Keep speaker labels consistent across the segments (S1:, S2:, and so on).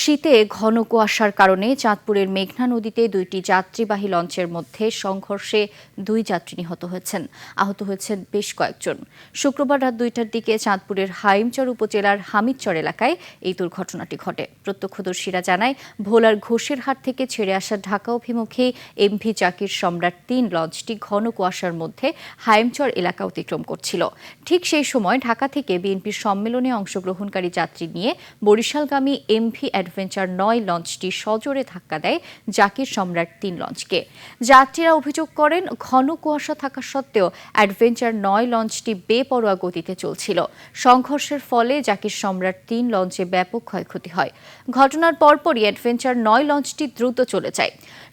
S1: শীতে ঘন কুয়াশার কারণে চাঁদপুরের মেঘনা নদীতে দুইটি যাত্রীবাহী লঞ্চের মধ্যে সংঘর্ষে 2 যাত্রী নিহত হয়েছেন। আহত হয়েছেন বেশ কয়েকজন। শুক্রবার রাত 2টার দিকে চাঁদপুরের হাইমচর উপজেলার হামিদচর এলাকায় এই দুর্ঘটনাটি ঘটে। প্রত্যক্ষদর্শীরা জানায়, ভোলার ঘোষেরহাট থেকে ছেড়ে আসা ঢাকা অভিমুখী এমভি জাকির সম্রাট 3 লঞ্চটি ঘন কুয়াশার মধ্যে হাইমচর এলাকা অতিক্রম করছিল। ঠিক সেই সময় ঢাকা থেকে বিএনপির সম্মেলনে অংশগ্রহণকারী যাত্রী নিয়ে বরিশালগামী এমভি অ্যাডভেঞ্চার 9 লঞ্চটি সজোরে ধাক্কা দেয় জাকির সম্রাট 3 লঞ্চকে। যাত্রীরা অভিযোগ করেন, ঘন কুয়াশা থাকা সত্ত্বেও অ্যাডভেঞ্চার 9 লঞ্চটি বেপরোয়া গতিতে চলছিল। সংঘর্ষের ফলে জাকির সম্রাট 3 লঞ্চে ব্যাপক ক্ষয়ক্ষতি হয়। ঘটনার পরপরই অ্যাডভেঞ্চার 9 লঞ্চটি দ্রুত চলে যায়।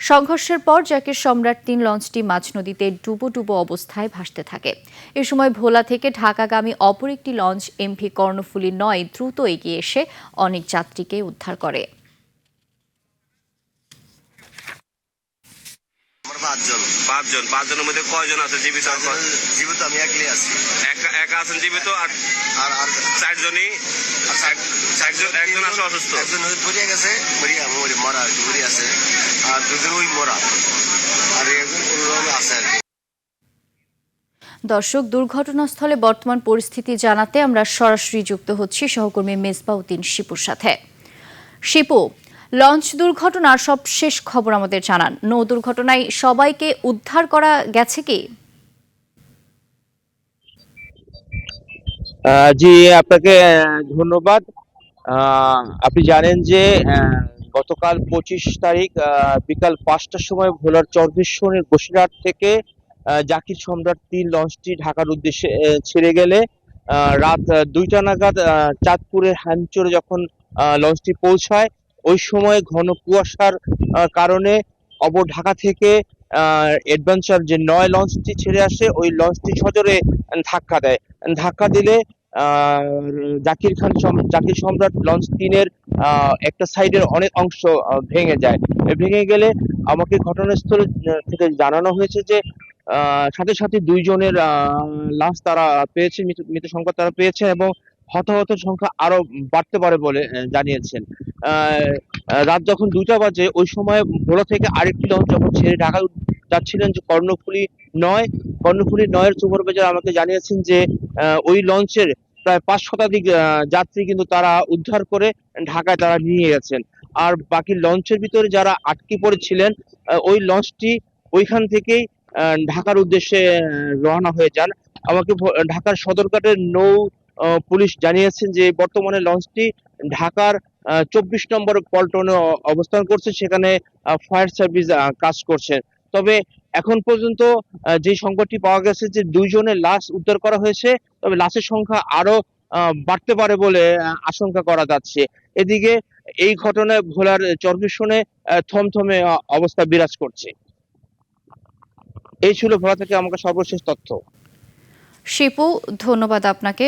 S1: সংঘর্ষের পর জাকির সম্রাট 3 লঞ্চটি মাঝ নদীতে ডুবো ডুবো অবস্থায় ভাসতে থাকে। এ সময় ভোলা থেকে ঢাকাগামী অপর একটি লঞ্চ এমভি কর্ণফুলী 9 দ্রুত এগিয়ে এসে অনেক যাত্রীকে উদ্ধার করে।
S2: পাঁচজনের মধ্যে কয়জন আছে জীবিত?
S3: জীবিত আমি একলাই আছি।
S2: একা আছেন জীবিত, আর চারজনই একজন আছে অসুস্থ।
S3: একজন পড়িয়া গেছে, মরা পড়ে আছে, আর দুজন ওই মরা, আর একজন কোনোরকমে আছে আর কি।
S1: দর্শক, দুর্ঘটনাস্থলে বর্তমান পরিস্থিতি জানাতে আমরা সরাসরি যুক্ত হচ্ছি সহকর্মী মেজবাউদ্দিন শিপুর সাথে। শিপু, লঞ্চ দুর্ঘটনার সবশেষ খবর আমাদের জানান। নৌ দুর্ঘটনায় সবাইকে উদ্ধার করা গেছে কি?
S4: জি, আপনাকে ধন্যবাদ। আপনি জানেন যে গতকাল 25 তারিখ বিকাল 5টার সময় ভোলার চরভীশ্বরের বসিরহাট থেকে জাকির সম্রাট 3 লঞ্চটি ঢাকার উদ্দেশ্যে ছেড়ে গেলে রাত 2টা নাগাদ চাঁদপুরের হাইমচরে যখন লঞ্চটি পৌঁছায়, ওই সময় ঘন কুয়াশার কারণে অপর ঢাকা থেকে অ্যাডভেঞ্চার যে 9 লঞ্চটি ছেড়ে আসে, ওই লঞ্চটি সজোরে ধাক্কা দেয়। ধাক্কা দিলে জাকির সম্রাট লঞ্চ 3-এর একটা সাইডের অনেক অংশ ভেঙে যায়। ভেঙে গেলে আমাকে ঘটনাস্থল থেকে জানানো হয়েছে যে সাথে সাথে 2 জনের লাশ তারা পেয়েছে, মৃত সংখ্যা তারা পেয়েছে, এবং হতাহতের সংখ্যা আরো বাড়তে পারে বলে জানিয়েছেন। রাত যখন 2টা বাজে, ওই সময় ভোলা থেকে আরেকটি লঞ্চ যখন ছেড়ে ঢাকা যাচ্ছিলেন, যে কর্ণফুলী 9 এর সুপারভাইজার আমাকে জানিয়েছেন যে ওই লঞ্চের প্রায় 5 শতাধিক যাত্রী কিন্তু তারা উদ্ধার করে ঢাকায় তারা নিয়ে গেছেন। আর বাকি লঞ্চের ভিতরে যারা আটকে পড়েছিলেন, ওই লঞ্চটি ওইখান থেকেই ঢাকার উদ্দেশ্যে রওনা হয়ে যান। আমাকে ঢাকার সদরঘাটের নৌ পুলিশ জানিয়েছেন যে বর্তমানে লঞ্চটি ঢাকার 24 নম্বর পল্টনে অবস্থান করছে, সেখানে ফায়ার সার্ভিস কাজ করছে। তবে এখন পর্যন্ত যে সংখ্যাটি পাওয়া গেছে যে 2 জনের লাশ উদ্ধার করা হয়েছে, তবে লাশের সংখ্যা আরো বাড়তে পারে বলে আশঙ্কা করা যাচ্ছে। এদিকে এই ঘটনায় ভোলার চরভীষণে থমথমে অবস্থা বিরাজ করছে। এই ছিল ভোলা থেকে আমাকে সর্বশেষ তথ্য।
S1: শিপু, ধন্যবাদ আপনাকে।